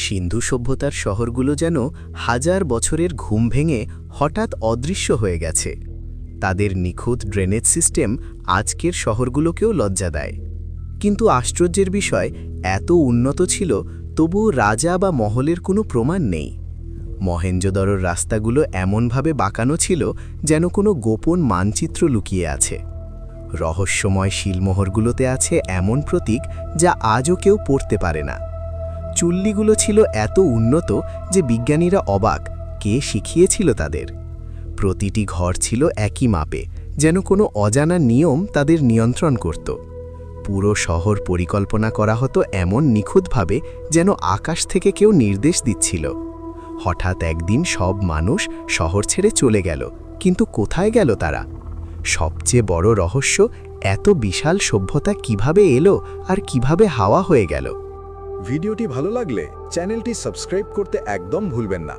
সিন্ধু সভ্যতার শহরগুলো যেন হাজার বছরের ঘুম ভেঙে হঠাৎ অদৃশ্য হয়ে গেছে। তাদের নিখুঁত ড্রেনেজ সিস্টেম আজকের শহরগুলোকেও লজ্জা দেয়। কিন্তু আশ্চর্যের বিষয়, এত উন্নত ছিল তবুও রাজা বা মহলের কোনো প্রমাণ নেই। মহেঞ্জোদরোর রাস্তাগুলো এমনভাবে বাঁকানো ছিল যেন কোনো গোপন মানচিত্র লুকিয়ে আছে। রহস্যময় শিলমোহরগুলোতে আছে এমন প্রতীক যা আজও কেউ পড়তে পারে না। চুল্লিগুলো ছিল এত উন্নত যে বিজ্ঞানীরা অবাক, কে শিখিয়েছিল তাদের। প্রতিটি ঘর ছিল একই মাপে, যেন কোনো অজানা নিয়ম তাদের নিয়ন্ত্রণ করত। পুরো শহর পরিকল্পনা করা হতো এমন নিখুঁতভাবে যেন আকাশ থেকে কেউ নির্দেশ দিচ্ছিল। হঠাৎ একদিন সব মানুষ শহর ছেড়ে চলে গেল, কিন্তু কোথায় গেল তারা? সবচেয়ে বড় রহস্য, এত বিশাল সভ্যতা কিভাবে এলো আর কিভাবে হাওয়া হয়ে গেল। ভিডিওটি ভালো লাগলে চ্যানেলটি সাবস্ক্রাইব করতে একদম ভুলবেন না।